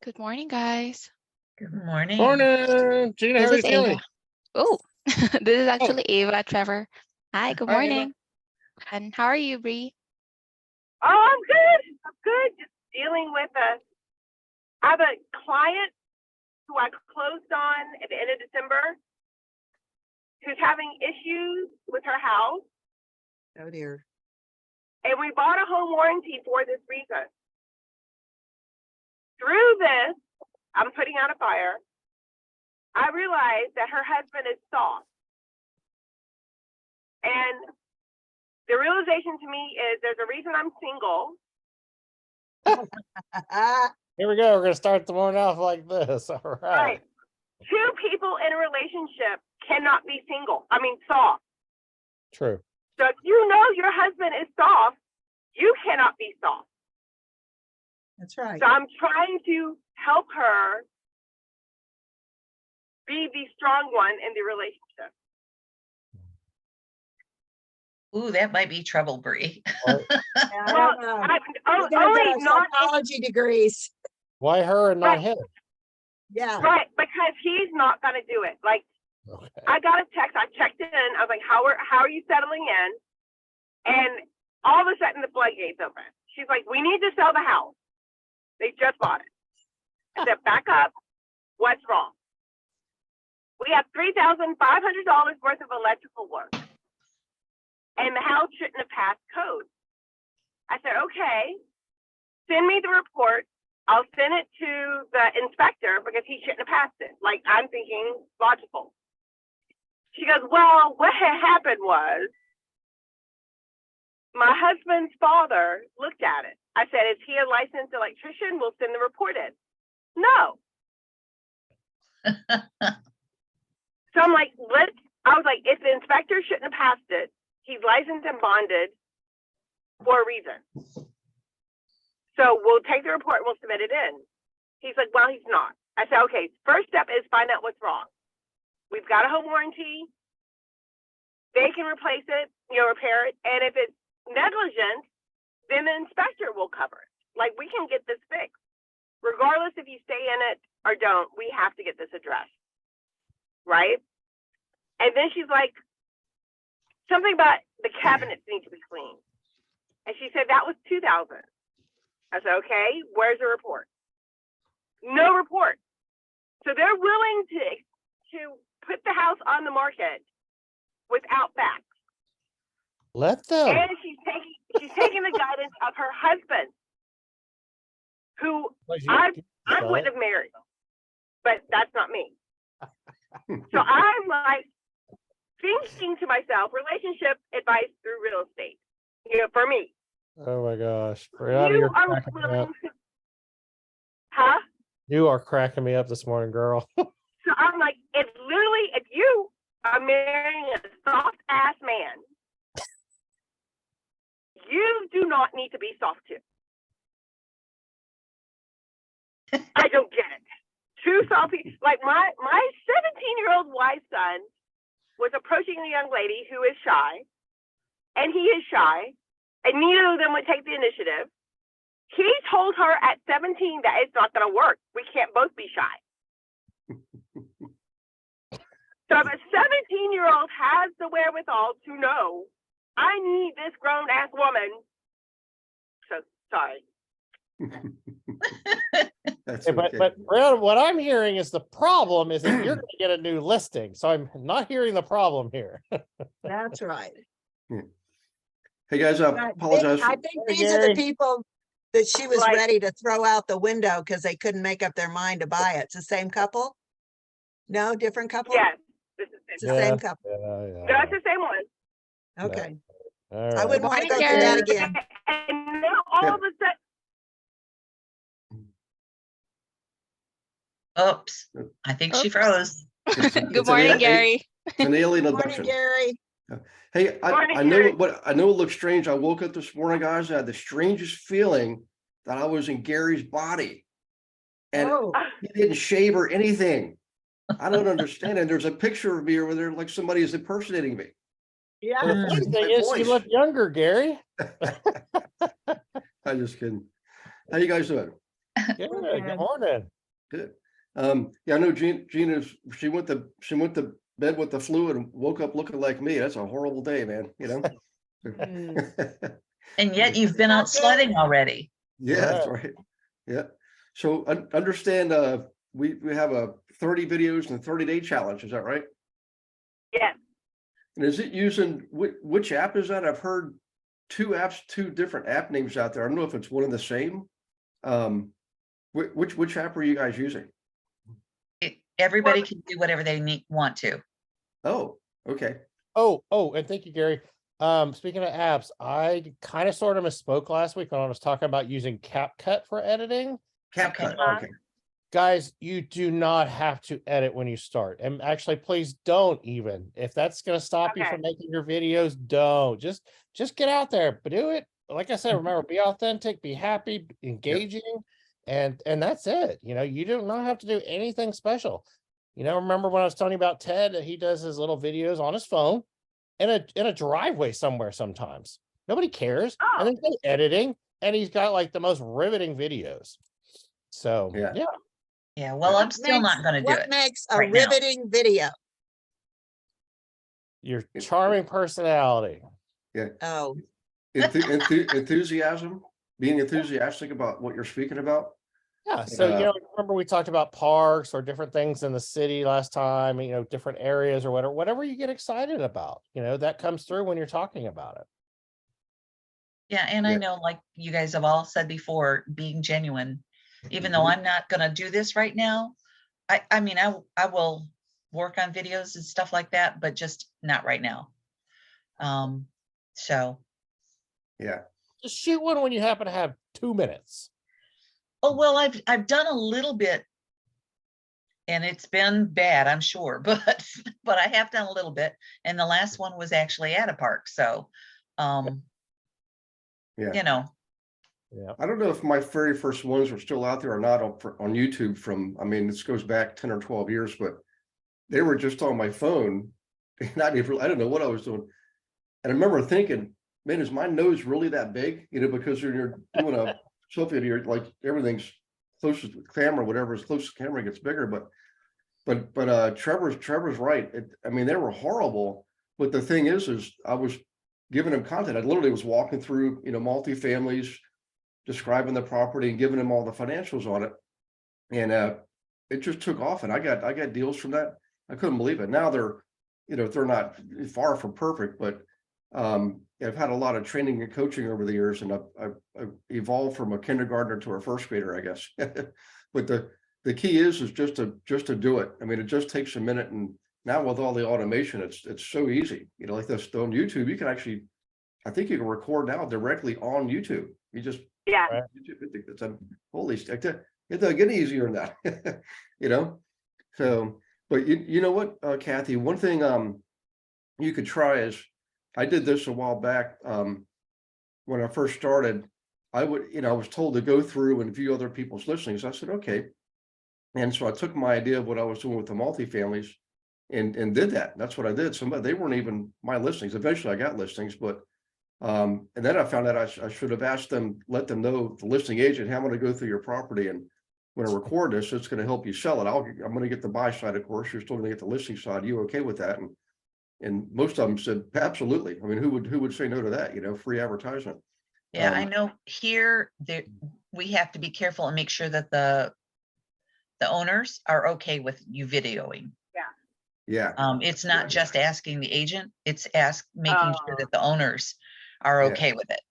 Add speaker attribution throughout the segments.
Speaker 1: Good morning, guys.
Speaker 2: Good morning.
Speaker 3: Morning, Gina. How
Speaker 1: This
Speaker 3: are you
Speaker 1: is Ava.
Speaker 3: feeling?
Speaker 1: Oh, this is actually Ava, Trevor. Hi, good
Speaker 3: Hi, Ava.
Speaker 1: morning. And how are you, Bree?
Speaker 4: Oh, I'm good. I'm good. Just dealing with I have a client who I closed on at the end of December who's having issues with her house.
Speaker 5: Oh dear.
Speaker 4: And we bought a home warranty for this reason. Through this, I'm putting out a fire. I realized that her husband is soft. And the realization to me is there's a reason I'm single.
Speaker 3: Here we go. We're gonna start the morning off like this. All right.
Speaker 4: Right. Two people in a relationship cannot be soft.
Speaker 3: True.
Speaker 4: So if you know your husband is soft, you cannot be soft.
Speaker 5: That's right.
Speaker 4: So I'm trying to help her be the strong one in the relationship.
Speaker 2: Ooh, that might be trouble, Bree.
Speaker 4: Well,
Speaker 5: Only
Speaker 4: only not
Speaker 5: psychology degrees.
Speaker 3: Why her and not
Speaker 4: Right.
Speaker 3: him?
Speaker 5: Yeah.
Speaker 4: right, because he's not gonna do it. Like
Speaker 3: Okay.
Speaker 4: I got a text, I checked in, I was like, how are you settling in? And all of a sudden the floodgates open. She's like, we need to sell the house. They just bought it. I said, back up. What's wrong? We have $3,500 worth of electrical work. And the house shouldn't have passed code. I said, okay, send me the report. I'll send it to the inspector because he shouldn't have passed it. Like, I'm thinking logical. She goes, well, what had happened was my husband's father looked at it. I said, is he a licensed electrician? We'll send the report in. No. So I'm like, I was like, if the inspector shouldn't have passed it, he's licensed and bonded for a reason. So we'll take the report and we'll submit it in. He's like, well, he's not. I said, okay, first step is find out what's wrong. We've got a home warranty. They can replace it, repair it. And if it's negligent, then the inspector will cover it. Like, we can get this fixed. Regardless if you stay in it or don't, we have to get this addressed. Right? And then she's like, something about the cabinets need to be cleaned. And she said, that was $2,000. I said, okay, where's the report? No report. So they're willing to put the house on the market without facts.
Speaker 3: Let them.
Speaker 4: And she's taking the guidance of her husband, who I wouldn't have married, but that's not me. So I'm like thinking to myself, relationship advice through real estate, for me.
Speaker 3: Oh my gosh. Brianna,
Speaker 4: You
Speaker 3: you're
Speaker 4: are
Speaker 3: cracking me up.
Speaker 4: willing to, huh?
Speaker 3: You are cracking me up this morning, girl.
Speaker 4: So I'm like, it's literally, if you are marrying a soft ass man, you do not need to be soft too. I don't get it. Two soft people, like my 17-year-old wise son was approaching a young lady who is shy, and he is shy, and neither of them would take the initiative. He told her at 17 that it's not going to work. We can't both be shy. So if a 17-year-old has the wherewithal to know, I need this grown-ass woman. So, sorry.
Speaker 6: That's
Speaker 3: Hey,
Speaker 6: okay.
Speaker 3: but Brianna, what I'm hearing is the problem is that you're going to get a new listing. So I'm not hearing the problem here.
Speaker 5: That's right.
Speaker 6: Hey guys, I
Speaker 5: But
Speaker 6: apologize.
Speaker 5: I think
Speaker 3: Hey,
Speaker 5: these are the
Speaker 3: Gary.
Speaker 5: people that she was
Speaker 4: Like-
Speaker 5: ready to throw out the window because they couldn't make up their mind to buy it. It's the same couple? No, different couple?
Speaker 4: Yes, this is
Speaker 5: It's
Speaker 4: it.
Speaker 5: the same couple.
Speaker 3: Yeah.
Speaker 4: No, it's the same one.
Speaker 5: Okay.
Speaker 3: All
Speaker 5: I
Speaker 3: right.
Speaker 5: wouldn't want to go
Speaker 1: Morning,
Speaker 5: through that
Speaker 1: Gary.
Speaker 5: again.
Speaker 4: And now all of a sudden,
Speaker 2: Oops, I think she froze.
Speaker 1: Good morning, Gary.
Speaker 6: It's an alien
Speaker 5: Morning,
Speaker 6: abduction.
Speaker 5: Gary.
Speaker 6: Hey,
Speaker 4: Morning,
Speaker 6: I know
Speaker 4: Gary.
Speaker 6: I know it looks strange. I woke up this morning, guys. I had the strangest feeling that I was in Gary's body. And
Speaker 5: Oh,
Speaker 6: he didn't shave or anything. I don't understand. And there's a picture of me over there like somebody is impersonating me.
Speaker 5: yeah.
Speaker 3: Well, the funny
Speaker 6: My
Speaker 3: thing is, you
Speaker 6: voice.
Speaker 3: look younger, Gary.
Speaker 6: I'm just kidding. How you guys doing?
Speaker 3: Good morning.
Speaker 6: Good. Yeah, I know Gina's, she went to bed with the flu and woke up looking like me. That's a horrible day, man, you know?
Speaker 2: And yet you've been out sledding already.
Speaker 6: Yeah, that's right. Yeah. So understand, we have a 30 videos and a 30-day challenge. Is that right?
Speaker 4: Yes.
Speaker 6: And is it using, which app is that? I've heard two different app names out there. I don't know if it's one and the same. Which app are you guys using?
Speaker 2: Everybody can do whatever they want to.
Speaker 6: Oh, okay.
Speaker 3: Oh, and thank you, Gary. Speaking of apps, I kind of sort of misspoke last week when I was talking about using CapCut for editing.
Speaker 6: CapCut,
Speaker 4: Okay.
Speaker 6: okay.
Speaker 3: Guys, you do not have to edit when you start. And actually, please don't even. If that's going to stop you
Speaker 4: Okay.
Speaker 3: from making your videos, don't. Just get out there, but do it. Like I said, remember, be authentic, be happy, engaging, and that's it. You know, you do not have to do anything special. You know, remember when I was telling you about Ted, he does his little videos on his phone in a driveway somewhere sometimes. Nobody cares. And there's no editing, and he's got like the most riveting videos. So
Speaker 6: Yeah.
Speaker 2: Yeah, well, I'm still not gonna do
Speaker 5: What
Speaker 2: it.
Speaker 5: makes a
Speaker 2: right now.
Speaker 5: riveting video?
Speaker 3: Your charming personality.
Speaker 5: Oh,
Speaker 6: Enthusiasm, being enthusiastic about what you're speaking about.
Speaker 3: Yeah. So, you know, remember we talked about parks or different things in the city last time, you know, different areas or whatever you get excited about, you know, that comes through when you're talking about it.
Speaker 2: Yeah, and I
Speaker 6: Yeah.
Speaker 2: know, like you guys have all said before, being genuine, even though I'm not gonna do this right now. I mean, I will work on videos and stuff like that, but just not right now. So,
Speaker 6: Yeah.
Speaker 3: Just shoot one when you happen to have 2 minutes.
Speaker 2: oh, well, I've done a little bit. And it's been bad, I'm sure, but I have done a little bit. And the last one was actually at a park. So,
Speaker 6: Yeah.
Speaker 2: you know,
Speaker 3: Yeah.
Speaker 6: I don't know if my very first ones are still out there or not on YouTube from, I mean, this goes back 10 or 12 years, but they were just on my phone. And I don't know what I was doing. And I remember thinking, man, is my nose really that big? You know, because when you're doing a selfie, you're like, everything's close to the camera, whatever is close to the camera gets bigger. But Trevor's right. I mean, they were horrible. But the thing is I was giving him content. I literally was walking through, you know, multifamilies, describing the property and giving him all the financials on it. And it just took off, and I got deals from that. I couldn't believe it. Now they're not far from perfect, but I've had a lot of training and coaching over the years, and I've evolved from a kindergartner to a first grader, I guess. But the key is just to do it. I mean, it just takes a minute, and now with all the automation, it's so easy. You know, like this on YouTube, you can actually, I think you can record now directly on YouTube. You just
Speaker 4: Yeah.
Speaker 6: it's a holy stick. It doesn't get easier than that, you know. So, but you know what, Kathy, one thing you could try is, I did this a while back when I first started. I was told to go through and view other people's listings. I said, okay. And so I took my idea of what I was doing with the multifamilies and did that. That's what I did. They weren't even my listings. Eventually I got listings, but and then I found out I should have asked them, let them know, the listing agent, hey, I'm going to go through your property, and when I record this, it's going to help you sell it. I'm going to get the buy side, of course. You're still going to get the listing side. You okay with that? And most of them said, absolutely. I mean, who would say no to that? You know, free advertisement.
Speaker 2: yeah, I know here we have to be careful and make sure that the owners are okay with you videoing.
Speaker 6: Yeah.
Speaker 2: It's not just asking the agent, it's making sure that the owners are
Speaker 6: Yeah.
Speaker 2: okay with it.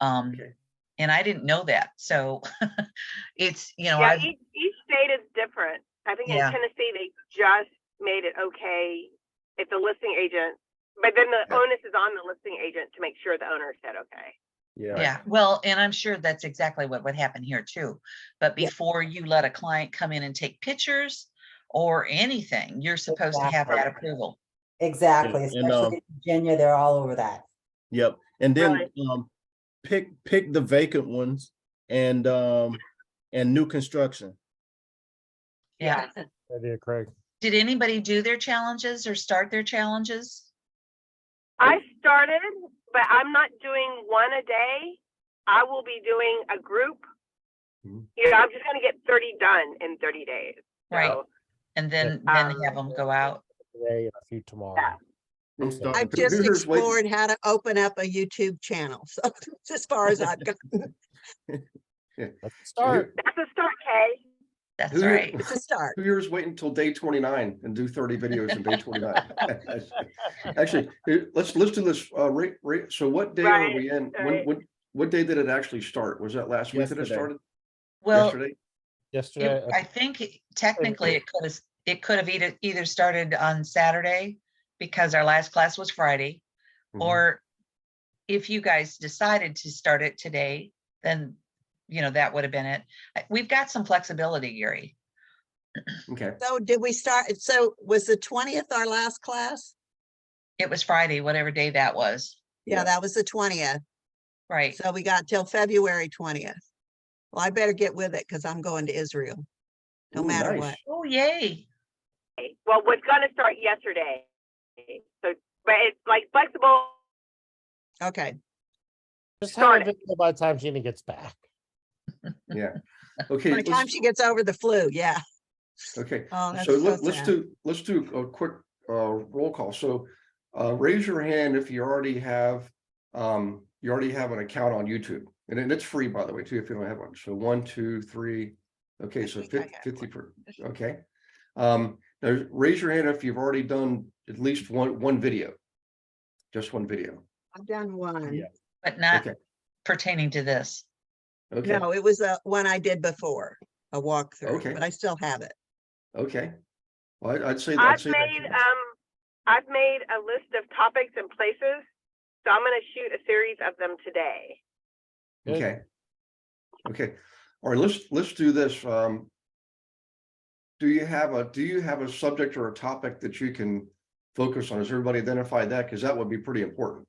Speaker 6: Okay.
Speaker 2: And I didn't know that. So it's, you know,
Speaker 4: Yeah, each state is different. I think
Speaker 2: Yeah.
Speaker 4: in Tennessee, they just made it okay if the listing agent, but then the
Speaker 6: Yeah.
Speaker 4: onus is on the listing agent to make sure the owner said okay.
Speaker 2: yeah, well, and I'm sure that's exactly what would happen here too. But before you let a client come in and take pictures or anything, you're supposed to have that approval.
Speaker 7: Exactly,
Speaker 8: And,
Speaker 7: especially in Virginia, they're all over that.
Speaker 8: Yep. And then
Speaker 4: Really?
Speaker 8: pick the vacant ones and new construction.
Speaker 2: Yeah.
Speaker 3: Idea, Craig.
Speaker 2: Did anybody do their challenges or start their challenges?
Speaker 4: I started, but I'm not doing one a day. I will be doing a group You know, I'm just gonna get 30 done in 30 days.
Speaker 2: Right.
Speaker 4: So,
Speaker 2: And then
Speaker 4: Um,
Speaker 2: have them go out.
Speaker 3: Today and a few tomorrow.
Speaker 4: Yeah.
Speaker 8: I'm
Speaker 3: So-
Speaker 8: starting.
Speaker 5: I've just
Speaker 6: Here's waiting.
Speaker 5: explored how to open up a YouTube channel. So that's as far as I've gone.
Speaker 3: Let's start.
Speaker 4: that's a start, Kay.
Speaker 2: That's
Speaker 6: Who-
Speaker 2: right.
Speaker 5: It's a start.
Speaker 6: 2 years waiting until day 29 and do 30 videos in day 29. Actually, let's do this. So what day are we in?
Speaker 4: Right.
Speaker 6: What day did it actually start? Was that last week that it
Speaker 8: Yesterday.
Speaker 6: started?
Speaker 2: Well,
Speaker 6: Yesterday?
Speaker 3: Yesterday,
Speaker 2: I think technically it could have either started on Saturday because our last class was Friday,
Speaker 6: Mhm.
Speaker 2: or if you guys decided to start it today, then, you know, that would have been it. We've got some flexibility, Gary.
Speaker 6: Okay,
Speaker 5: So did we start? So was the 20th our last class?
Speaker 2: It was Friday, whatever day that was.
Speaker 5: Yeah,
Speaker 6: Yeah.
Speaker 5: that was the 20th.
Speaker 2: Right.
Speaker 5: So we got till February 20th. Well, I better get with it because I'm going to Israel. No
Speaker 6: Ooh,
Speaker 5: matter
Speaker 6: nice.
Speaker 5: what.
Speaker 2: Oh, yay.
Speaker 4: Well, was gonna start yesterday. So, but it's like flexible.
Speaker 5: Okay.
Speaker 3: just have a
Speaker 4: Start it.
Speaker 3: video by the time Gina gets back.
Speaker 6: yeah. Okay,
Speaker 5: By the time
Speaker 6: let's,
Speaker 5: she gets over the flu, yeah.
Speaker 6: okay.
Speaker 5: Oh, that's
Speaker 6: So
Speaker 5: so
Speaker 6: let's
Speaker 5: sad.
Speaker 6: do a quick roll call. So raise your hand if you already have an account on YouTube. And it's free, by the way, too, if you don't have one. So 1, 2, 3. Okay,
Speaker 5: I
Speaker 6: so
Speaker 5: think I have
Speaker 6: 50 per, okay. Now raise your hand if you've already done at least one video. Just one video.
Speaker 5: I've done one.
Speaker 8: Yeah.
Speaker 2: But not
Speaker 6: Okay,
Speaker 2: pertaining to this.
Speaker 6: okay,
Speaker 5: No, it was the one I did before, a walkthrough,
Speaker 6: Okay.
Speaker 5: but I still have it.
Speaker 6: okay. Well, I'd say
Speaker 4: I've
Speaker 6: that.
Speaker 4: made a list of topics and places. So I'm gonna shoot a series of them today.
Speaker 3: Good.
Speaker 6: Okay. Okay. All right, let's do this. Do you have a subject or a topic that you can focus on? Has everybody identified that? Because that would be pretty important.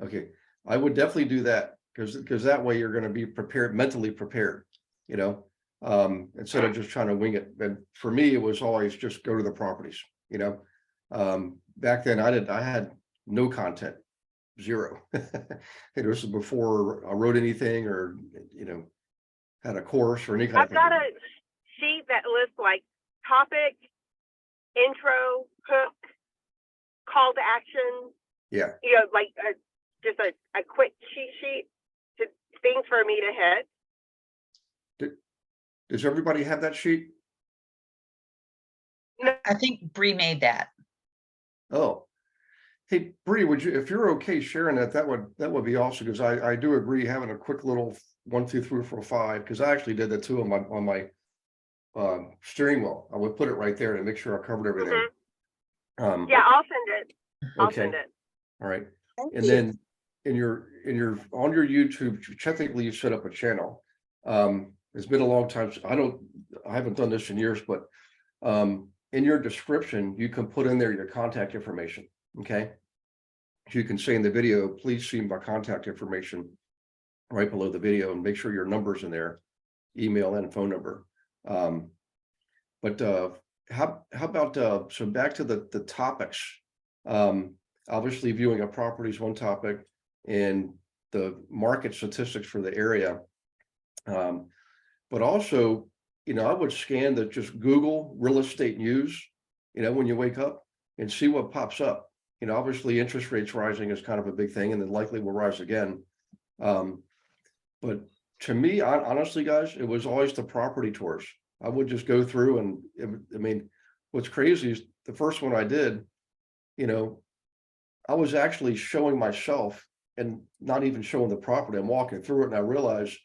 Speaker 6: Okay, I would definitely do that because that way you're going to be prepared, mentally prepared, you know, instead of just trying to wing it. And for me, it was always just go to the properties, you know. Back then I had no content, zero. It was before I wrote anything or, you know, had a course or any kind of
Speaker 4: I've
Speaker 6: thing.
Speaker 4: got a sheet that lists like topic, intro, hook, call to action,
Speaker 6: Yeah,
Speaker 4: you know, like just a quick cheat sheet to things for me to hit.
Speaker 6: does everybody have that sheet?
Speaker 2: I think Bree made that.
Speaker 6: Oh, hey, Bree, would you, if you're okay sharing that, that would be awesome, because I do agree having a quick little 1, 2, 3, 4, 5, because I actually did that too on my steering wheel. I would put it right there to make sure I covered everything.
Speaker 4: Yeah, I'll send it. I'll
Speaker 6: Okay,
Speaker 4: send it.
Speaker 6: all right.
Speaker 5: Thank
Speaker 6: And
Speaker 5: you.
Speaker 6: then on your YouTube, technically you set up a channel. It's been a long time. I haven't done this in years, but in your description, you can put in there your contact information. Okay. So you can say in the video, please see my contact information right below the video, and make sure your number's in there, email and phone number. But how about so back to the topics. Obviously viewing a property is one topic, and the market statistics for the area. But also, you know, I would scan just Google real estate news, you know, when you wake up, and see what pops up. You know, obviously interest rates rising is kind of a big thing, and then likely will rise again. But to me, honestly, guys, it was always the property tours. I would just go through, and I mean, what's crazy is the first one I did, you know, I was actually showing myself and not even showing the property. I'm walking through it, and I realized,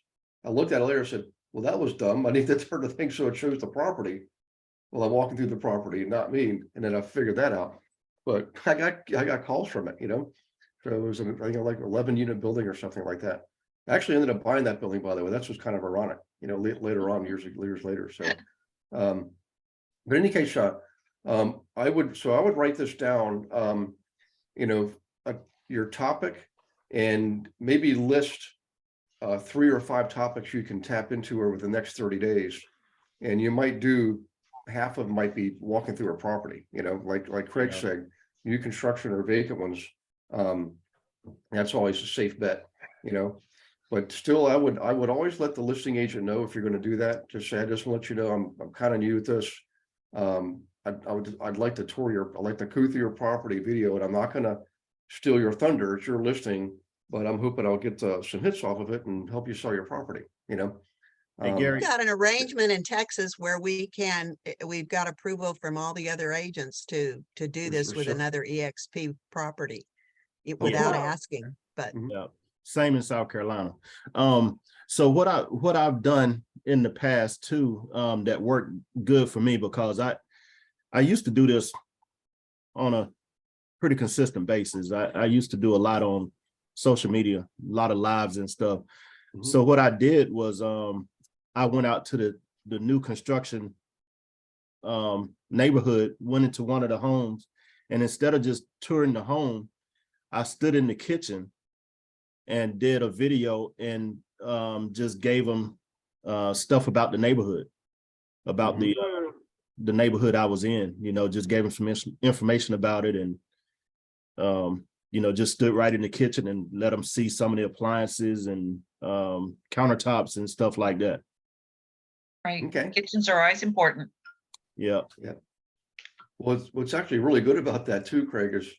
Speaker 6: I looked at it later and said, well, that was dumb. I need to turn the thing so it shows the property. Well, I'm walking through the property, not me. And then I figured that out. But I got calls from it, you know. So it was, I think, like 11 unit building or something like that. I actually ended up buying that building, by the way. That's what's kind of ironic, you know, later on, years later. So, but in any case, I would write this down, you know, your topic, and maybe list 3 or 5 topics you can tap into over the next 30 days. And you might do, half of them might be walking through a property, you know, like Craig
Speaker 8: Yeah.
Speaker 6: said, new construction or vacant ones. That's always a safe bet, you know. But still, I would always let the listing agent know if you're gonna do that. Just say, I just want to let you know, I'm kind of new at this. I'd like to I'd like to go through your property video, and I'm not gonna steal your thunder. It's your listing, but I'm hoping I'll get some hits off of it and help you sell your property, you know?
Speaker 8: Hey, Gary.
Speaker 5: We've got an arrangement in Texas where we've got approval from all the other agents to do this with
Speaker 6: Reciprocal.
Speaker 5: another EXP property
Speaker 8: Oh,
Speaker 5: without
Speaker 4: wow.
Speaker 5: asking, but
Speaker 8: Yeah, same in South Carolina. So what I've done in the past too, that worked good for me, because I used to do this on a pretty consistent basis. I used to do a lot on social media, a lot of lives and stuff.
Speaker 6: Mhm.
Speaker 8: So what I did was I went out to the new construction neighborhood, went into one of the homes, and instead of just touring the home, I stood in the kitchen and did a video and just gave them stuff about the neighborhood, about the neighborhood I was in, you know, just gave them some information about it, and you know, just stood right in the kitchen and let them see some of the appliances and countertops and stuff like that.
Speaker 2: Right.
Speaker 6: Okay.
Speaker 2: Kitchens are always important.
Speaker 8: Yeah.
Speaker 6: What's actually really good about that too, Craig, is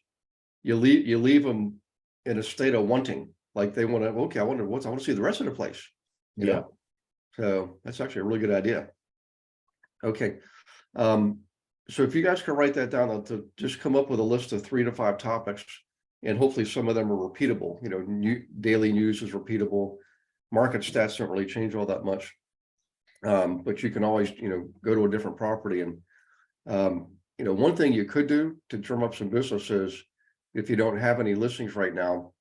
Speaker 6: you leave them in a state of wanting, like they want to, okay, I want to see the rest of the place, you know? So that's actually a really good idea. Okay. So if you guys can write that down, to just come up with a list of 3 to 5 topics, and hopefully some of them are repeatable. You know, daily news is repeatable. Market stats don't really change all that much. But you can always, you know, go to a different property. And, you know, one thing you could do to drum up some business is, if you don't have any listings right now,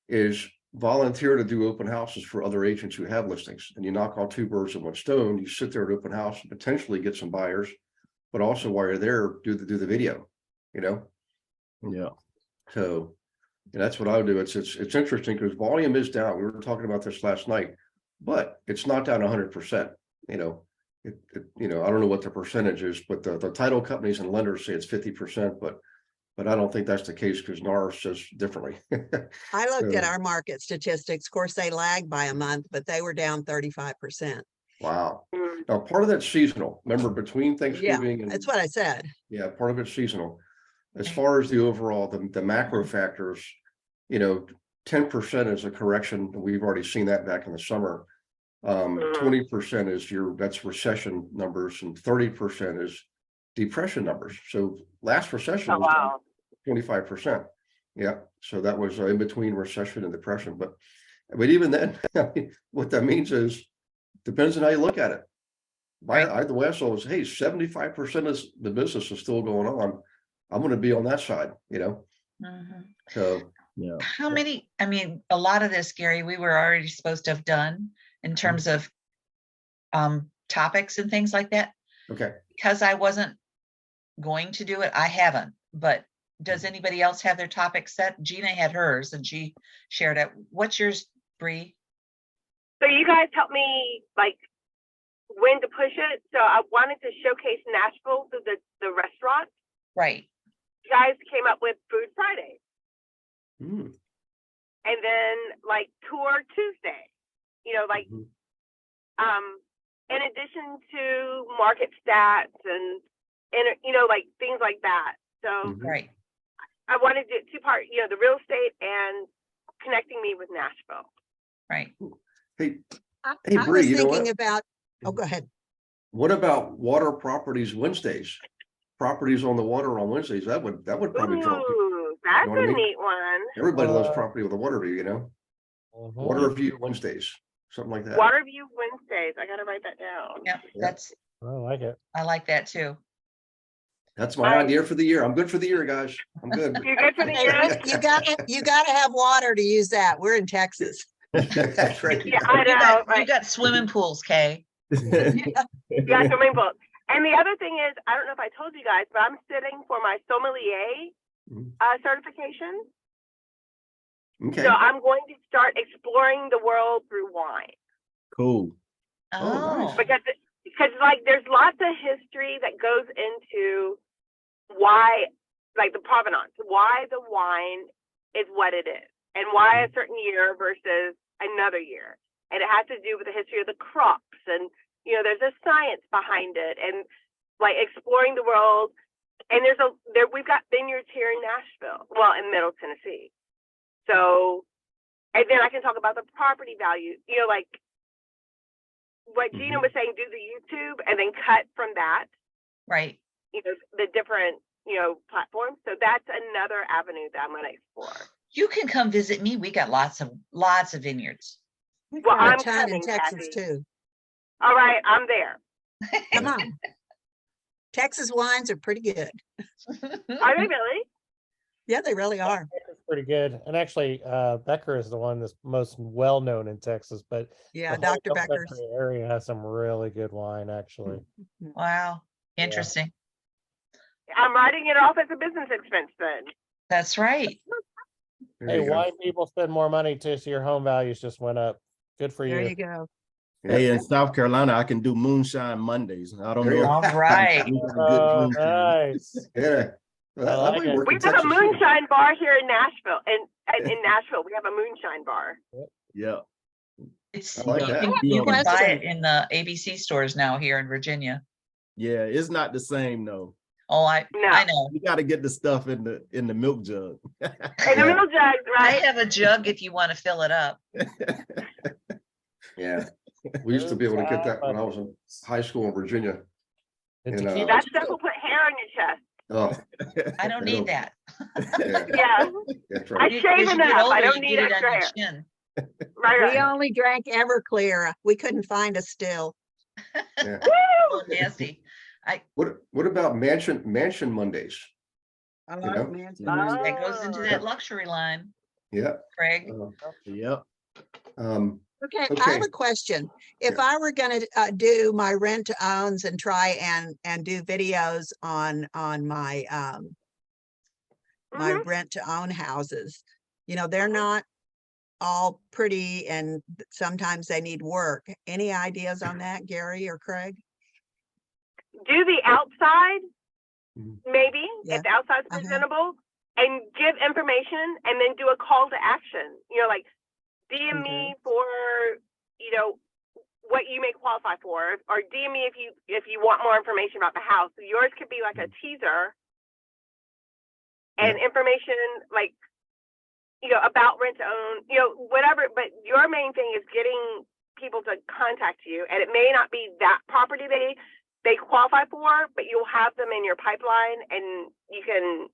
Speaker 6: is volunteer to do open houses for other agents who have listings, and you knock all 2 birds with 1 stone. You sit there at open house and potentially get some buyers, but also while you're there, do the video, you know?
Speaker 8: Yeah.
Speaker 6: So that's what I would do. It's interesting because volume is down. We were talking about this last night, but it's not down 100%. You know, you know, I don't know what the percentage is, but the title companies and lenders say it's 50%, but I don't think that's the case, because NAR says differently.
Speaker 5: I looked at
Speaker 6: So-
Speaker 5: our market statistics. Of course, they lagged by a month, but they were down 35%.
Speaker 6: Wow. Now, part of that's seasonal. Remember, between
Speaker 5: Yeah,
Speaker 6: Thanksgiving and
Speaker 5: that's what I said.
Speaker 6: yeah, part of it's seasonal. As far as the overall, the macro factors, you know, 10% is a correction. We've already seen that back in the summer. 20% is that's recession numbers, and 30% is depression numbers. So last recession
Speaker 4: Oh,
Speaker 6: was down
Speaker 4: wow.
Speaker 6: 25%. Yeah, so that was in between recession and depression. But even then, what that means is, depends on how you look at it. The way I saw it was, hey, 75% of the business is still going on. I'm going to be on that side, you know?
Speaker 2: Mhm.
Speaker 6: So
Speaker 8: Yeah.
Speaker 2: How many, I mean, a lot of this, Gary, we were already supposed to have done in terms of topics and things like that.
Speaker 6: okay.
Speaker 2: Because I wasn't going to do it, I haven't. But does anybody else have their topic set? Gina had hers and she shared it. What's yours, Bree?
Speaker 4: So you guys helped me like when to push it. So I wanted to showcase Nashville through the restaurant.
Speaker 2: Right.
Speaker 4: You guys came up with Food Friday,
Speaker 6: Hmm.
Speaker 4: and then like Tour Tuesday. You know, like
Speaker 6: Mhm.
Speaker 4: in addition to market stats and you know, like things like that. So
Speaker 6: Mhm.
Speaker 2: Right.
Speaker 4: I wanted to 2-part, you know, the real estate and connecting me with Nashville.
Speaker 2: Right.
Speaker 6: Hey,
Speaker 5: I
Speaker 6: Hey, Bree,
Speaker 5: was
Speaker 6: you know
Speaker 5: thinking
Speaker 6: what?
Speaker 5: about, oh, go ahead.
Speaker 6: What about water properties Wednesdays? Properties on the water on Wednesdays, that would probably draw people.
Speaker 4: Ooh, that's
Speaker 6: what I
Speaker 4: a
Speaker 6: mean?
Speaker 4: neat one.
Speaker 6: Everybody loves property with a water view, you know?
Speaker 3: Mhm.
Speaker 6: Water view Wednesdays, something like that.
Speaker 4: Waterview Wednesdays. I gotta write that down.
Speaker 2: Yeah,
Speaker 6: Yeah.
Speaker 3: I like it.
Speaker 2: I like that too.
Speaker 6: That's my idea for the year. I'm good for the year, guys. I'm good.
Speaker 4: You're good for the
Speaker 5: Hey,
Speaker 4: year?
Speaker 5: you gotta have water to use that. We're in Texas.
Speaker 6: That's right.
Speaker 4: Yeah, I
Speaker 2: You
Speaker 4: know,
Speaker 2: got, you
Speaker 4: right?
Speaker 2: got swimming pools, Kay.
Speaker 4: Yeah, swimming pool. And the other thing is, I don't know if I told you guys, but I'm sitting for my sommelier
Speaker 6: Mhm.
Speaker 4: certification.
Speaker 6: Okay.
Speaker 4: So I'm going to start exploring the world through wine.
Speaker 8: Cool.
Speaker 6: Oh, nice.
Speaker 4: Because like there's lots of history that goes into why, like the provenance, why the wine is what it is. and why a certain year versus another year. And it has to do with the history of the crops, and there's a science behind it, and like exploring the world. And we've got vineyards here in Nashville, well, in Middle Tennessee. So, and then I can talk about the property value, like what Gina was saying, do the YouTube and then cut from that,
Speaker 2: Right.
Speaker 4: the different, platforms. So that's another avenue that I'm going to explore.
Speaker 2: You can come visit me. We got lots of vineyards.
Speaker 5: We've
Speaker 4: Well,
Speaker 5: got a
Speaker 4: I'm
Speaker 5: ton in
Speaker 4: coming,
Speaker 5: Texas
Speaker 4: Kathy.
Speaker 5: too.
Speaker 4: All right, I'm there.
Speaker 5: Come on. Texas wines are pretty good.
Speaker 4: Are they really?
Speaker 5: Yeah, they really are.
Speaker 3: It's pretty good. And actually, Becker is the one that's most well known in Texas, but
Speaker 5: Yeah,
Speaker 3: the whole
Speaker 5: Dr.
Speaker 3: Hill
Speaker 5: Becker's.
Speaker 3: Country area has some really good wine, actually.
Speaker 2: Wow. Interesting.
Speaker 4: I'm writing it off as a business expense then.
Speaker 2: That's right.
Speaker 6: There
Speaker 3: Hey,
Speaker 6: you go.
Speaker 3: wine people spend more money too, so your home values just went up. Good for
Speaker 5: There
Speaker 3: you.
Speaker 5: you go.
Speaker 8: Hey, in South Carolina, I can do moonshine Mondays. I don't
Speaker 6: There you
Speaker 8: know.
Speaker 6: go.
Speaker 2: All right.
Speaker 3: Oh, nice.
Speaker 6: Yeah. Well, that
Speaker 3: like
Speaker 6: might
Speaker 3: it.
Speaker 6: work
Speaker 4: We
Speaker 6: in
Speaker 4: have a
Speaker 6: Texas too.
Speaker 4: moonshine bar here in Nashville, and in Nashville we have a moonshine bar.
Speaker 8: Yeah.
Speaker 2: It's
Speaker 6: I like
Speaker 2: you
Speaker 6: that.
Speaker 2: can,
Speaker 8: Yeah.
Speaker 2: you can buy
Speaker 5: Question.
Speaker 2: it in the ABC stores now here in Virginia.
Speaker 8: Yeah, it's not the same though.
Speaker 2: Oh, I
Speaker 4: No.
Speaker 2: know.
Speaker 8: You got to get the stuff in the milk jug.
Speaker 4: In the
Speaker 6: Yeah.
Speaker 4: middle jugs,
Speaker 2: I
Speaker 4: right?
Speaker 2: have a jug if you want to fill it up.
Speaker 6: Yeah. We used to be able to get that when I was in high school in Virginia.
Speaker 3: And
Speaker 6: And,
Speaker 3: tequila
Speaker 4: That
Speaker 3: too.
Speaker 4: stuff will put hair on your chest.
Speaker 6: Oh,
Speaker 2: I don't
Speaker 6: I
Speaker 2: need
Speaker 6: know.
Speaker 2: that.
Speaker 6: yeah,
Speaker 4: Yeah,
Speaker 6: that's
Speaker 4: I
Speaker 6: right.
Speaker 2: As
Speaker 4: shave
Speaker 2: you get
Speaker 4: enough. I
Speaker 2: older,
Speaker 4: don't
Speaker 2: you
Speaker 4: need
Speaker 2: get it
Speaker 4: extra
Speaker 2: on your
Speaker 4: hair.
Speaker 2: chin.
Speaker 4: Right,
Speaker 5: We
Speaker 4: right.
Speaker 5: only drank Everclear. We couldn't find a still.
Speaker 6: Yeah.
Speaker 2: Oh, nasty.
Speaker 6: What about Mansion Mondays?
Speaker 5: I
Speaker 6: You know?
Speaker 5: Manson.
Speaker 2: That goes into
Speaker 4: Oh.
Speaker 2: that luxury line,
Speaker 6: Yeah.
Speaker 2: Craig.
Speaker 8: Yep.
Speaker 5: Okay, I have
Speaker 6: Okay.
Speaker 5: a question. If
Speaker 6: Yeah.
Speaker 5: I were gonna do my rent to owns and try and do videos on my my
Speaker 4: Mhm.
Speaker 5: rent to own houses, they're
Speaker 4: Mhm.
Speaker 5: not all pretty and sometimes they need work. Any ideas on that, Gary or Craig?
Speaker 4: Do the outside,
Speaker 6: Mhm.
Speaker 4: maybe,
Speaker 5: Yeah.
Speaker 4: if the outside's
Speaker 5: Uh-huh.
Speaker 4: presentable, and give information and then do a call to action. Like DM me for, what you may qualify for, or DM me if you want more information about the house. So yours could be like a teaser and information like, about rent to own, whatever, but your main thing is getting people to contact you, and it may not be that property they qualify for, but you'll have them in your pipeline and you can,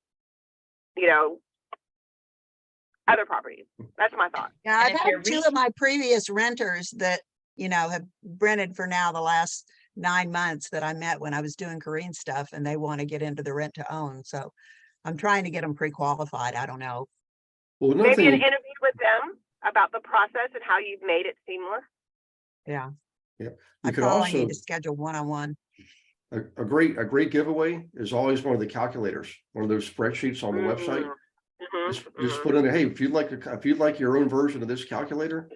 Speaker 4: other properties. That's my thought.
Speaker 5: Yeah,
Speaker 2: And
Speaker 5: I've
Speaker 2: if you're
Speaker 5: had two of my previous renters that, have rented for now the last 9 months that I met when I was doing Korean stuff, and they want to get into the rent to own. So I'm trying to get them pre-qualified. I don't know.
Speaker 6: Well, another
Speaker 4: Maybe an
Speaker 6: thing,
Speaker 4: interview with them about the process and how you've made it seamless.
Speaker 5: Yeah.
Speaker 6: you
Speaker 5: I
Speaker 6: could
Speaker 5: probably
Speaker 6: also,
Speaker 5: need to schedule one-on-one.
Speaker 6: a great giveaway is always one of the calculators, one of those spreadsheets on the website.
Speaker 4: Mhm,
Speaker 6: Just
Speaker 4: mhm.
Speaker 6: put in there, hey, if you'd like your own version of this calculator,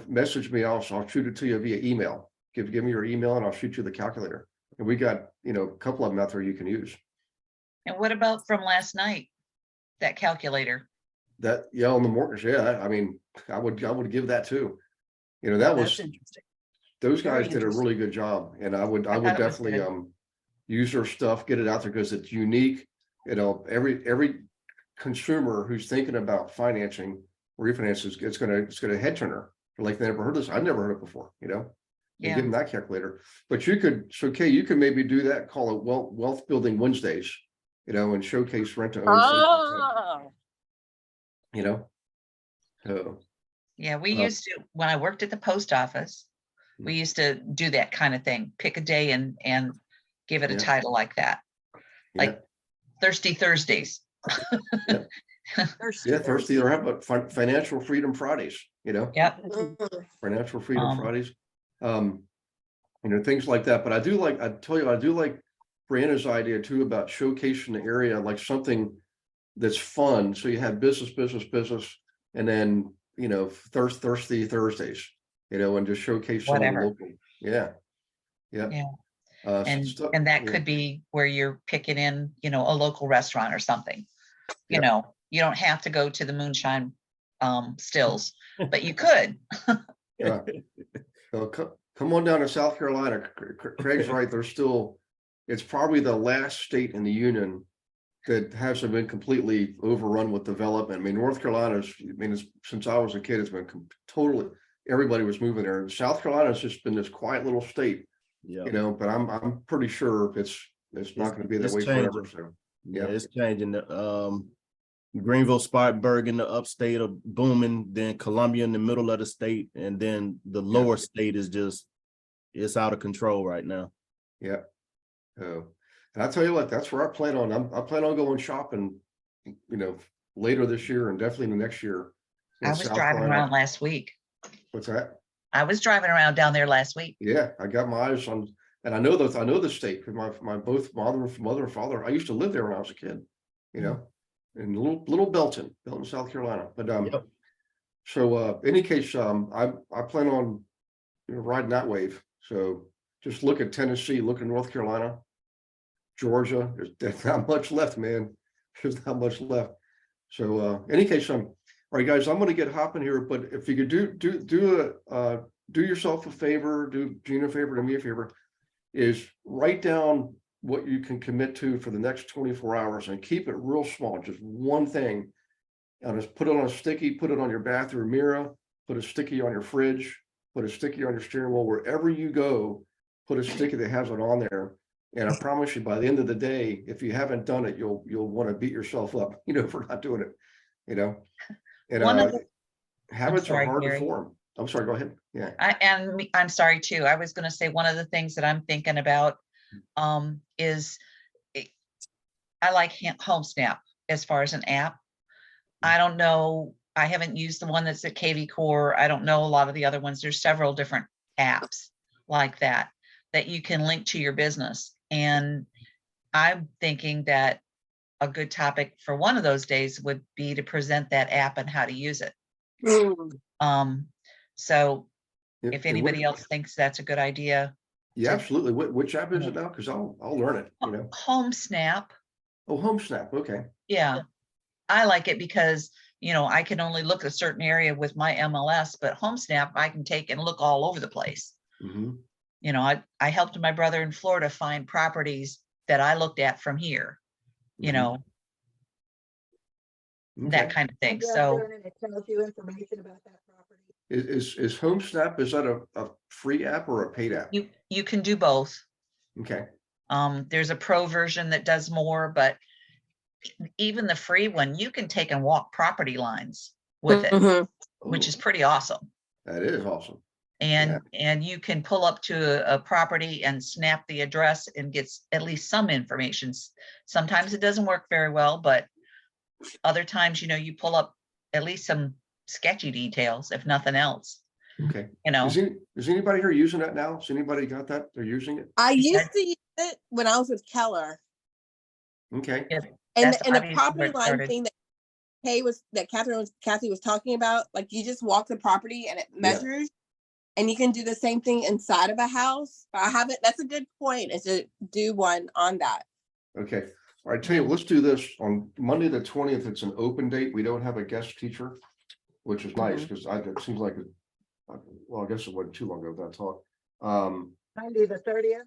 Speaker 6: message me, I'll shoot it to you via email. Give me your email and I'll shoot you the calculator. And we got, a couple of them out there you can use.
Speaker 2: And what about from last night? That calculator.
Speaker 6: That, on the mortgage, yeah, I mean, I would give that too. That
Speaker 5: That's
Speaker 6: was,
Speaker 5: interesting.
Speaker 6: those
Speaker 5: very
Speaker 6: guys did a
Speaker 5: interesting.
Speaker 6: really good job, and I would
Speaker 2: thought it was
Speaker 6: definitely
Speaker 2: good.
Speaker 6: use their stuff, get it out there because it's unique. Every consumer who's thinking about financing refinances, it's gonna head turner. Like they never heard this. I've never heard it before, and
Speaker 2: Yeah.
Speaker 6: give them that calculator. But you could maybe do that, call it wealth building Wednesdays, and showcase rent to own.
Speaker 5: Oh,
Speaker 6: So
Speaker 2: Yeah, we
Speaker 6: Uh,
Speaker 2: used to, when I worked at the post office, we used to do that kind of thing. Pick a day and give it a
Speaker 6: Yeah.
Speaker 2: title like that. Like Thirsty Thursdays.
Speaker 5: thirsty
Speaker 6: yeah,
Speaker 5: birds.
Speaker 6: Thursday, or how about Financial Freedom Fridays,
Speaker 2: Yep.
Speaker 6: Financial Freedom
Speaker 2: Um,
Speaker 6: Fridays. Things like that. But I do like Brianna's idea too about showcasing the area, like something that's fun. So you have business, and then, Thirsty Thursdays, and just showcase some of the
Speaker 2: Whatever.
Speaker 6: local. Yeah.
Speaker 2: Yeah.
Speaker 6: And
Speaker 2: And that could be where you're picking in, a local restaurant or something. You don't have to go to the moonshine stills, but you could.
Speaker 6: Yeah. So come on down to South Carolina. Craig's right. There's still, it's probably the last state in the union that hasn't been completely overrun with development. I mean, North Carolina's, since I was a kid, it's been totally, everybody was moving there. And South Carolina's just been this quiet little state,
Speaker 8: Yeah.
Speaker 6: you know, but I'm pretty sure it's not going to be that
Speaker 8: It's
Speaker 6: way
Speaker 8: changing.
Speaker 6: forever. So
Speaker 8: Yeah, it's changing. Greenville, Spartanburg in the upstate are booming, then Columbia in the middle of the state, and then the lower state is just, it's out of control right now.
Speaker 6: yeah. And I tell you what, that's where I plan on. I plan on going shopping, you know, later this year and definitely in the next year. in
Speaker 2: I was
Speaker 6: South
Speaker 2: driving
Speaker 6: Carolina.
Speaker 2: around last week.
Speaker 6: What's that?
Speaker 2: I was driving around down there last week.
Speaker 6: Yeah, I got my eyes on, and I know the state, because my both mother and father, I used to live there when I was a kid, you know, in little Belton, South Carolina. But
Speaker 8: Yep.
Speaker 6: so any case, I plan on, you know, riding that wave. So just look at Tennessee, look at North Carolina, Georgia. There's not much left, man. There's not much left. So any case, all right, guys, I'm going to get hopping here, but if you could do yourself a favor, do Gina a favor, do me a favor, is write down what you can commit to for the next 24 hours and keep it real small, just one thing. And just put it on a sticky, put it on your bathroom mirror, put a sticky on your fridge, put a sticky on your steering wheel, wherever you go, put a sticky that has it on there. And I promise you, by the end of the day, if you haven't done it, you'll want to beat yourself up, you know, for not doing it, you know. And
Speaker 2: One of the-
Speaker 6: habits
Speaker 2: sorry,
Speaker 6: are hard
Speaker 2: Gary.
Speaker 6: to form. I'm sorry, go ahead. Yeah.
Speaker 2: I'm sorry too. I was going to say one of the things that I'm thinking about is I like HomeSnap as far as an app. I don't know. I haven't used the one that's at KV Core. I don't know a lot of the other ones. There's several different apps like that you can link to your business. And I'm thinking that a good topic for one of those days would be to present that app and how to use it. So if anybody else thinks that's a good idea.
Speaker 6: Yeah, absolutely. Which app is it now? Because I'll learn it, you know.
Speaker 2: HomeSnap.
Speaker 6: Oh, HomeSnap. Okay.
Speaker 2: Yeah. I like it because, you know, I can only look a certain area with my MLS, but HomeSnap, I can take and look all over the place.
Speaker 6: Mm-hmm.
Speaker 2: You know, I helped my brother in Florida find properties that I looked at from here, you know, that kind of thing. So
Speaker 5: It tells you information about that property.
Speaker 6: Is HomeSnap, is that a free app or a paid app?
Speaker 2: you can do both.
Speaker 6: Okay.
Speaker 2: There's a pro version that does more, but even the free one, you can take and walk property lines with it, which is pretty awesome.
Speaker 6: That is awesome.
Speaker 2: And you can pull up to a property and snap the address and gets at least some information. Sometimes it doesn't work very well, but other times, you know, you pull up at least some sketchy details, if nothing else.
Speaker 6: Okay.
Speaker 2: You know,
Speaker 6: Is anybody here using that now? Has anybody got that? They're using it?
Speaker 9: I used to use it when I was with Keller.
Speaker 6: Okay.
Speaker 2: Yeah,
Speaker 9: And
Speaker 2: that's
Speaker 9: the
Speaker 2: obviously where
Speaker 9: property
Speaker 2: it
Speaker 9: line
Speaker 2: started.
Speaker 9: thing that Kathy was talking about, like you just walk the property and it measures, and you can do the same thing inside of a house. But I haven't. That's a good point, is to do one on that.
Speaker 6: Okay. All right, tell you, let's do this on Monday, the 20th. It's an open date. We don't have a guest teacher, which is nice because it seems like, well, I guess it wasn't too long ago that talk.
Speaker 5: Monday the 30th.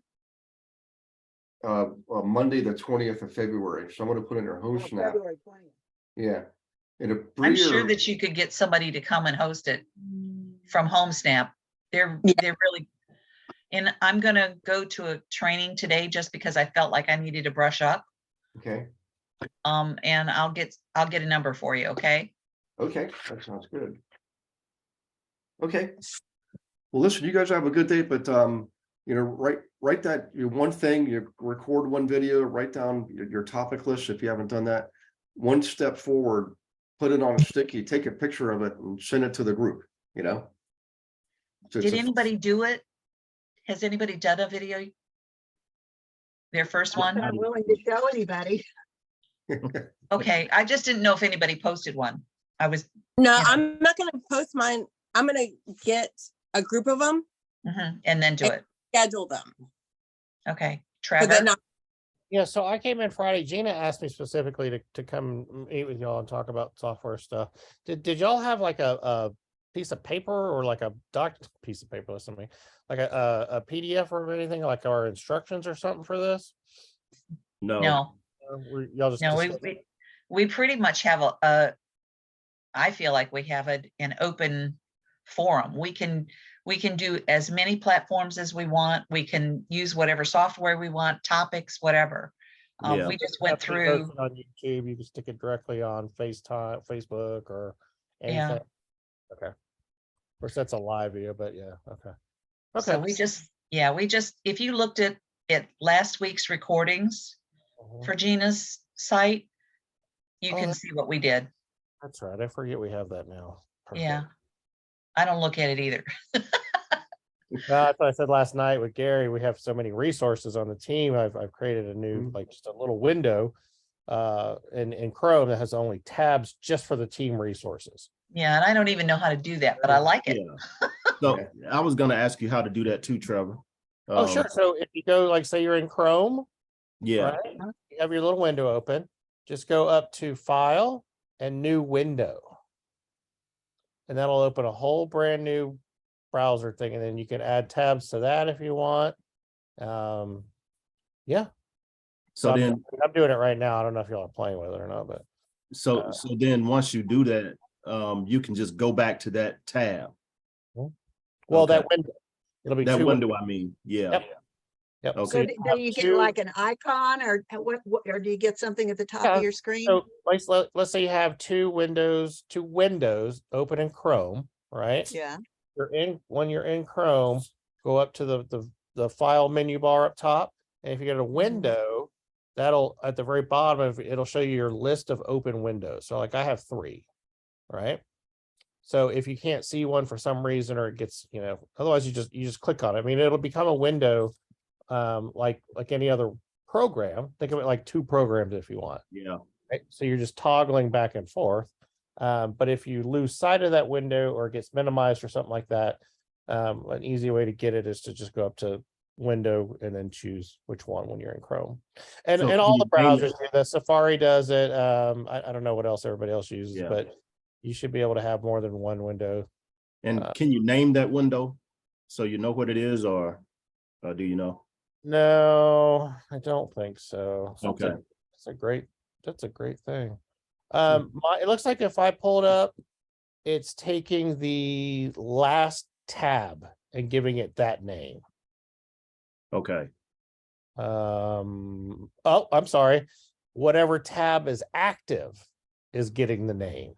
Speaker 6: Monday, the 20th of February. So I'm going to put in our HomeSnap.
Speaker 5: February 20th.
Speaker 6: Yeah. And
Speaker 2: I'm sure that you could get somebody to come and host it from HomeSnap. They're really, and I'm gonna go to a training today just because I felt like I needed to brush up.
Speaker 6: Okay.
Speaker 2: And I'll get a number for you. Okay.
Speaker 6: Okay, that sounds good. Okay. Well, listen, you guys have a good day, but you know, write that one thing, you record one video, write down your topic list if you haven't done that. One step forward, put it on a sticky, take a picture of it and send it to the group, you know. So
Speaker 2: Did anybody do it? Has anybody done a video? Their first one?
Speaker 5: I'm willing to show anybody.
Speaker 2: Okay, I just didn't know if anybody posted one.
Speaker 9: No,
Speaker 2: Yeah.
Speaker 9: I'm not gonna post mine. I'm gonna get a group of them,
Speaker 2: And then do it.
Speaker 9: schedule them.
Speaker 2: Okay,
Speaker 9: But then
Speaker 2: Trevor.
Speaker 3: Yeah, so I came in Friday. Gina asked me specifically to come meet with y'all and talk about software stuff. Did y'all have like a piece of paper or like a piece of paper, listen to me, like a PDF or anything, like our instructions or something for this?
Speaker 8: No,
Speaker 2: No,
Speaker 3: Y'all just
Speaker 2: no,
Speaker 3: discussed-
Speaker 2: we pretty much have I feel like we have an open forum. We can do as many platforms as we want. We can use whatever software we want, topics, whatever.
Speaker 8: Yeah.
Speaker 2: We just
Speaker 3: Have
Speaker 2: went
Speaker 3: to post
Speaker 2: through,
Speaker 3: it on YouTube. You can stick it directly on FaceTime, Facebook, or
Speaker 2: Yeah.
Speaker 3: anything. Okay. Of course, that's a live video, but yeah. Okay.
Speaker 2: so we just, if you looked at last week's recordings
Speaker 3: Mhm.
Speaker 2: for Gina's site, you
Speaker 3: Oh,
Speaker 2: can see what we did.
Speaker 3: That's right. I forget we have that now.
Speaker 2: Yeah.
Speaker 3: Perfect.
Speaker 2: I don't look at it either.
Speaker 3: That's what I said last night with Gary. We have so many resources on the team. I've created a new,
Speaker 6: Mhm.
Speaker 3: like, just a little window in Chrome that has only tabs just for the team resources.
Speaker 2: Yeah, and I don't even know how to do that, but I like it.
Speaker 8: yeah. So I was gonna ask you how to do that too, Trevor.
Speaker 3: Oh,
Speaker 8: Um,
Speaker 3: sure. So if you go, like, say you're in Chrome,
Speaker 8: Yeah,
Speaker 3: right? You have your little window open. Just go up to File and New Window. And that'll open a whole brand new browser thing, and then you can add tabs to that if you want. Yeah.
Speaker 8: so
Speaker 3: I'm,
Speaker 8: then,
Speaker 3: I'm doing it right now. I don't know if y'all are playing with it or not, but
Speaker 8: so then once you do that, you can just go back to that tab.
Speaker 3: well,
Speaker 8: Okay.
Speaker 3: that window, it'll be
Speaker 8: That
Speaker 3: two
Speaker 8: window, I mean, yeah.
Speaker 3: Yep. Yep.
Speaker 8: Okay.
Speaker 5: So
Speaker 3: you
Speaker 5: do
Speaker 3: have
Speaker 5: you get
Speaker 3: two-
Speaker 5: like an icon or or do you get something at the top
Speaker 3: Yeah,
Speaker 5: of your screen?
Speaker 3: So let's say you have two windows open in Chrome, right?
Speaker 5: Yeah,
Speaker 3: When you're in Chrome, go up to the file menu bar up top. And if you get a window, that'll at the very bottom of it'll show you your list of open windows. So like I have 3, right? So if you can't see one for some reason, or it gets, otherwise you just click on it. I mean, it'll become a window like any other program. Think of it like 2 programs if you want.
Speaker 8: Yeah,
Speaker 3: Right? So you're just toggling back and forth. But if you lose sight of that window or it gets minimized or something like that, an easy way to get it is to just go up to window and then choose which one when you're in Chrome. And
Speaker 8: So
Speaker 3: and all
Speaker 8: can
Speaker 3: the
Speaker 8: you name
Speaker 3: browsers do that. Safari does it. I don't know what else everybody else uses,
Speaker 8: Yeah.
Speaker 3: but you should be able to have more than one window.
Speaker 8: and can you name that window so you know what it is, or do you know?
Speaker 3: No, I don't think so.
Speaker 8: Okay.
Speaker 3: That's a great thing. It looks like if I pull it up, it's taking the last tab and giving it that name.
Speaker 8: Okay,
Speaker 3: Oh, I'm sorry. Whatever tab is active is getting the name.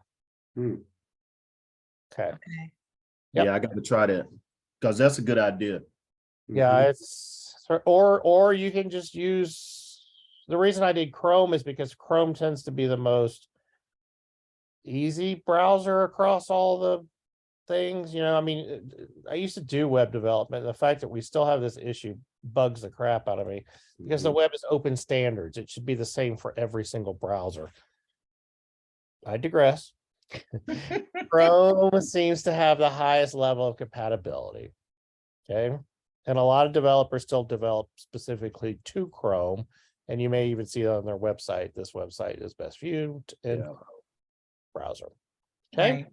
Speaker 6: Hmm.
Speaker 3: Okay.
Speaker 2: Okay.
Speaker 3: Yep.
Speaker 8: yeah, I got to try that because that's a good idea.
Speaker 3: Yeah,
Speaker 6: Mhm.
Speaker 3: or you can just use, the reason I did Chrome is because Chrome tends to be the most easy browser across all the things. I mean, I used to do web development. The fact that we still have this issue bugs the crap out of me because the web is open standards. It should be the same for every single browser. I digress. Chrome seems to have the highest level of compatibility. Okay. And a lot of developers still develop specifically to Chrome. And you may even see that on their website. This website is best viewed in
Speaker 8: Yeah.
Speaker 3: Chrome browser. Okay.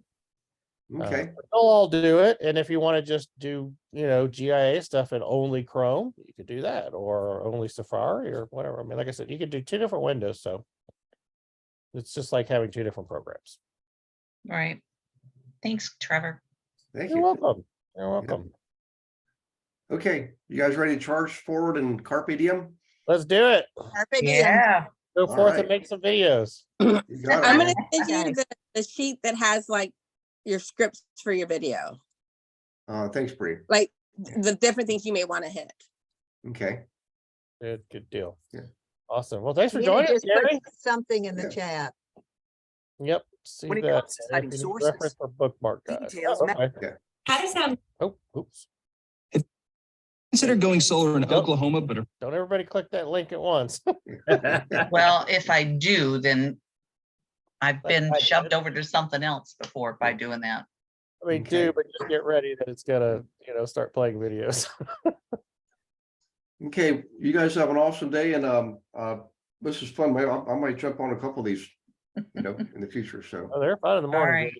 Speaker 2: Right.
Speaker 6: Okay,
Speaker 3: They'll all do it. And if you want to just do, GIA stuff in only Chrome, you could do that, or only Safari or whatever. I mean, like I said, you could do 2 different windows. So it's just like having 2 different programs.
Speaker 2: Right. Thanks, Trevor.
Speaker 6: thank
Speaker 3: You're
Speaker 6: you.
Speaker 3: welcome. You're welcome.
Speaker 6: Okay, you guys ready to charge forward and carpe diem?
Speaker 3: Let's do it.
Speaker 5: Carpe diem.
Speaker 2: Yeah.
Speaker 3: Go
Speaker 6: All
Speaker 3: forth
Speaker 6: right.
Speaker 3: and make some videos.
Speaker 6: You got it,
Speaker 9: I'm
Speaker 6: man.
Speaker 9: gonna send you
Speaker 5: Okay.
Speaker 9: the sheet that has like your scripts for your video,
Speaker 6: Thanks, Bree.
Speaker 9: like the different things you may want to hit.
Speaker 6: Okay.
Speaker 3: Good deal.
Speaker 6: Yeah.
Speaker 3: Awesome. Well, thanks for
Speaker 5: Gina
Speaker 3: joining us,
Speaker 5: just put
Speaker 3: Gary.
Speaker 5: something in the
Speaker 6: Yeah.
Speaker 5: chat.
Speaker 3: Yep. See
Speaker 10: When it
Speaker 3: that.
Speaker 10: comes to citing
Speaker 3: If you need
Speaker 10: sources,
Speaker 3: reference for bookmark guys.
Speaker 10: details
Speaker 3: Oh,
Speaker 10: matter.
Speaker 3: okay.
Speaker 10: How does that
Speaker 3: Oh, oops.
Speaker 10: consider going solar in
Speaker 3: Nope.
Speaker 10: Oklahoma, but
Speaker 3: Don't everybody click that link at once.
Speaker 2: Well, if I do, then I've been
Speaker 3: I-
Speaker 2: shoved over to something else before by doing that.
Speaker 3: I mean,
Speaker 6: Okay.
Speaker 3: do, but just get ready that it's gonna, start playing videos.
Speaker 6: Okay, you guys have an awesome day and this is fun. Maybe I might jump on a couple of these, in the future. So,
Speaker 3: Oh, they're fun in the morning.
Speaker 2: right.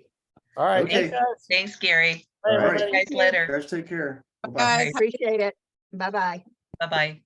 Speaker 3: All right.
Speaker 6: Okay.
Speaker 3: thanks, guys.
Speaker 2: Thanks, Gary.
Speaker 3: Bye,
Speaker 6: All right.
Speaker 3: everybody.
Speaker 2: See you guys later.
Speaker 6: guys, take care. Bye-bye.
Speaker 9: Guys,
Speaker 5: Appreciate it. Bye-bye.
Speaker 2: Bye-bye.